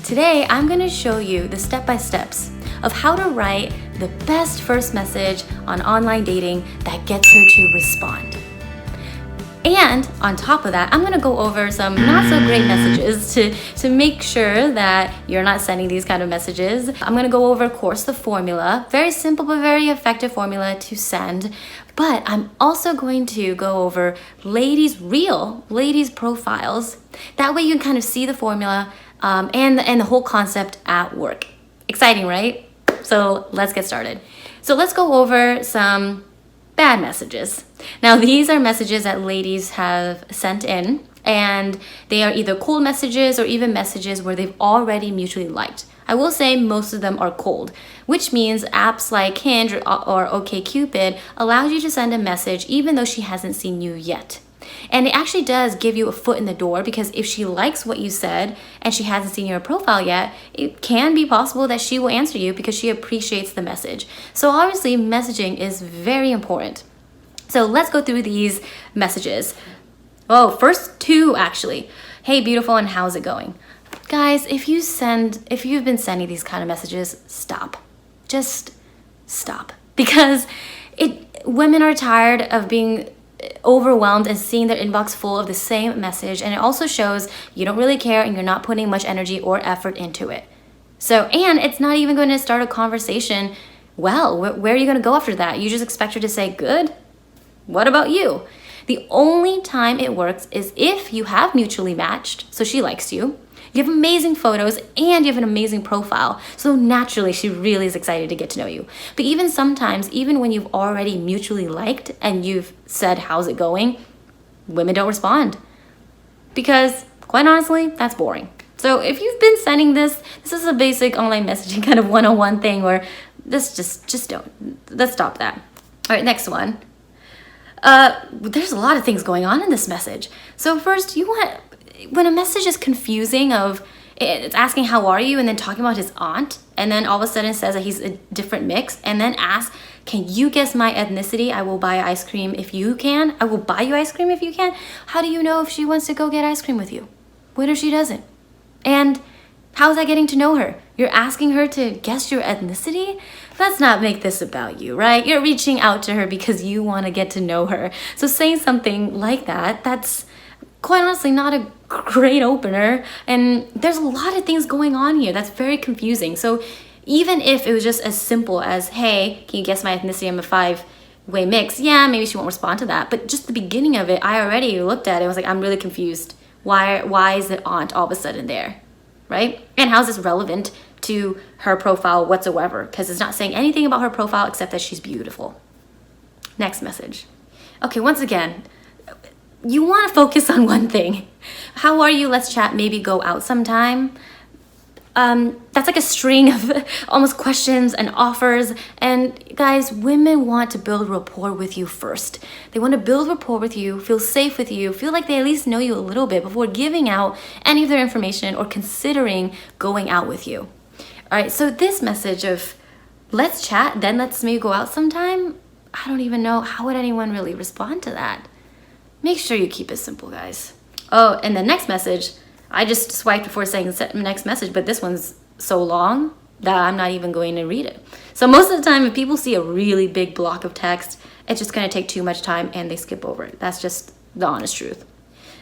Today, I'm going to show you the step-by-steps of how to write the best first message on online dating that gets her to respond. And on top of that, I'm going to go over some not so great messages to make sure that you're not sending these kind of messages. I'm going to go over, of course, the formula, very simple but very effective formula to send. But I'm also going to go over real ladies' profiles. That way you can kind of see the formula and the whole concept at work. Exciting, right? So let's get started. So let's go over some bad messages. Now, these are messages that ladies have sent in, and they are either cold messages or even messages where they've already mutually liked. I will say most of them are cold, which means apps like Hinge or OkCupid allows you to send a message even though she hasn't seen you yet. And it actually does give you a foot in the door, because if she likes what you said and she hasn't seen your profile yet, it can be possible that she will answer you because she appreciates the message. So obviously messaging is very important. So let's go through these messages. Oh, first two actually. Hey, beautiful, and how's it going? Guys, if you've been sending these kind of messages, stop. Just stop. Because women are tired of being overwhelmed and seeing their inbox full of the same message, and it also shows you don't really care and you're not putting much energy or effort into it. And it's not even going to start a conversation. Well, where are you going to go after that? You just expect her to say, good? What about you? The only time it works is if you have mutually matched, so she likes you, you have amazing photos, and you have an amazing profile. So naturally, she really is excited to get to know you. But even sometimes, even when you've already mutually liked and you've said, how's it going? Women don't respond. Because quite honestly, that's boring. So if you've been sending this is a basic online messaging kind of one-on-one thing where this just don't. Let's stop that. All right, next one. There's a lot of things going on in this message. So first, when a message is confusing, it's asking how are you and then talking about his aunt, and then all of a sudden says that he's a different mix, and then asks, can you guess my ethnicity? I will buy ice cream if you can. I will buy you ice cream if you can. How do you know if she wants to go get ice cream with you? What if she doesn't? And how's that getting to know her? You're asking her to guess your ethnicity? Let's not make this about you, right? You're reaching out to her because you want to get to know her. So saying something like that's quite honestly not a great opener, and there's a lot of things going on here that's very confusing. So even if it was just as simple as, hey, can you guess my ethnicity? I'm a 5-way mix. Yeah, maybe she won't respond to that. But just the beginning of it, I already looked at it and was like, I'm really confused. Why is the aunt all of a sudden there, right? And how's this relevant to her profile whatsoever? Because it's not saying anything about her profile except that she's beautiful. Next message. Okay, once again, you want to focus on one thing. How are you? Let's chat. Maybe go out sometime. That's like a string of almost questions and offers. And guys, women want to build rapport with you first. They want to build rapport with you, feel safe with you, feel like they at least know you a little bit before giving out any of their information or considering going out with you. All right, so this message of let's chat, then let's maybe go out sometime, I don't even know, how would anyone really respond to that? Make sure you keep it simple, guys. Oh, and the next message, I just swiped before saying next message, but this one's so long that I'm not even going to read it. So most of the time, if people see a really big block of text, it's just going to take too much time and they skip over it. That's just the honest truth.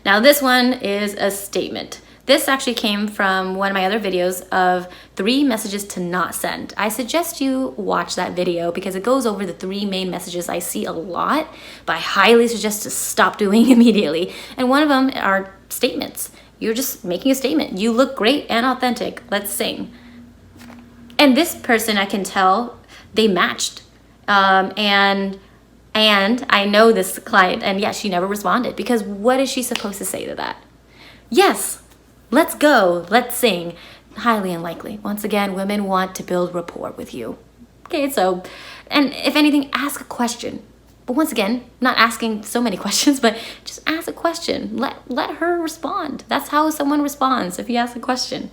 Now, this one is a statement. This actually came from one of my other videos of 3 messages to not send. I suggest you watch that video because it goes over the 3 main messages I see a lot, but I highly suggest to stop doing immediately. And one of them are statements. You're just making a statement. You look great and authentic. Let's sing. And this person, I can tell, they matched. And I know this client, and yes, she never responded, because what is she supposed to say to that? Yes. Let's go, let's sing. Highly unlikely. Once again, women want to build rapport with you. Okay, so, and if anything, ask a question. But once again, not asking so many questions, but just ask a question. Let her respond. That's how someone responds, if you ask a question.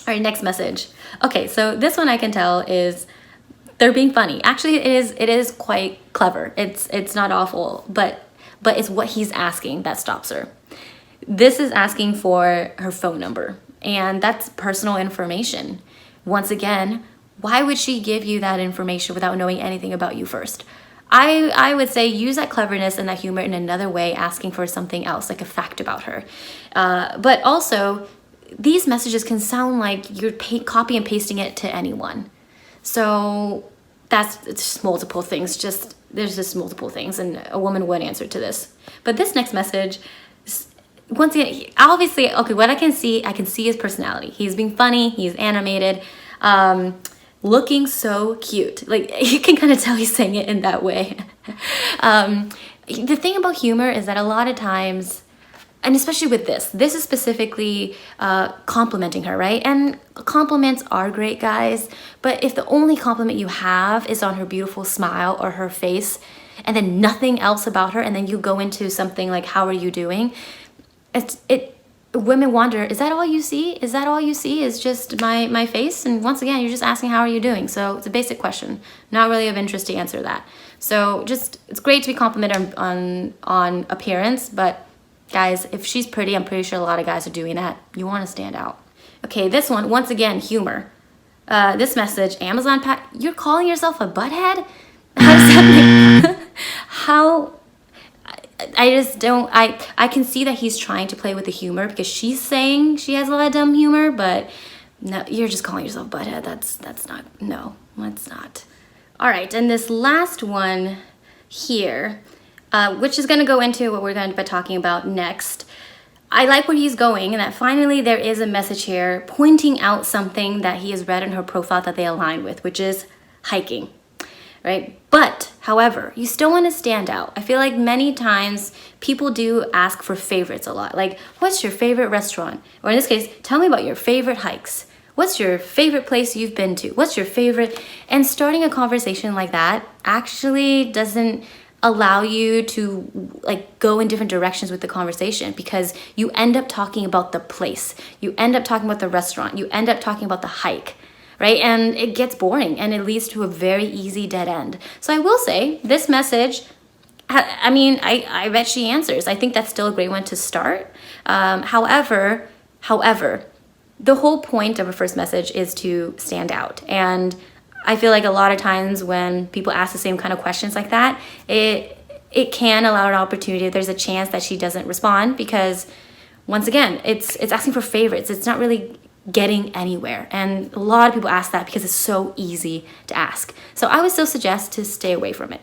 All right, next message. Okay, so this one I can tell is they're being funny. Actually, it is quite clever. It's not awful, but it's what he's asking that stops her. This is asking for her phone number. And that's personal information. Once again, why would she give you that information without knowing anything about you first? I would say use that cleverness and that humor in another way, asking for something else, like a fact about her. But also, these messages can sound like you're copy and pasting it to anyone. So it's just multiple things. There's just multiple things, and a woman would answer to this. But this next message, once again, obviously, okay, what I can see his personality. He's being funny, he's animated, looking so cute. Like, you can kind of tell he's saying it in that way. The thing about humor is that a lot of times, and especially with this is specifically complimenting her, right? And compliments are great, guys, but if the only compliment you have is on her beautiful smile or her face, and then nothing else about her, and then you go into something like, how are you doing? Women wonder, is that all you see? Is that all you see is just my face? And once again, you're just asking, how are you doing? So it's a basic question, not really of interest to answer that. So it's great to be complimented on appearance, but guys, if she's pretty, I'm pretty sure a lot of guys are doing that. You want to stand out. Okay, this one, once again, humor. This message, Amazon pack, you're calling yourself a butthead? How does that make how? I just don't, I can see that he's trying to play with the humor because she's saying she has a lot of dumb humor, but no, you're just calling yourself butthead. That's not, no, let's not. All right, and this last one here, which is gonna go into what we're gonna be talking about next. I like where he's going, and that finally there is a message here pointing out something that he has read in her profile that they align with, which is hiking. Right? But, however, you still want to stand out. I feel like many times people do ask for favorites a lot. Like, what's your favorite restaurant? Or in this case, tell me about your favorite hikes. What's your favorite place you've been to? What's your favorite? And starting a conversation like that actually doesn't allow you to like go in different directions with the conversation, because you end up talking about the place. You end up talking about the restaurant. You end up talking about the hike. Right? And it gets boring and it leads to a very easy dead end. So I will say this message, I bet she answers. I think that's still a great one to start. However, the whole point of a first message is to stand out. And I feel like a lot of times when people ask the same kind of questions like that, it can allow an opportunity. There's a chance that she doesn't respond because, once again, it's asking for favorites. It's not really getting anywhere, and a lot of people ask that because it's so easy to ask. So I would still suggest to stay away from it.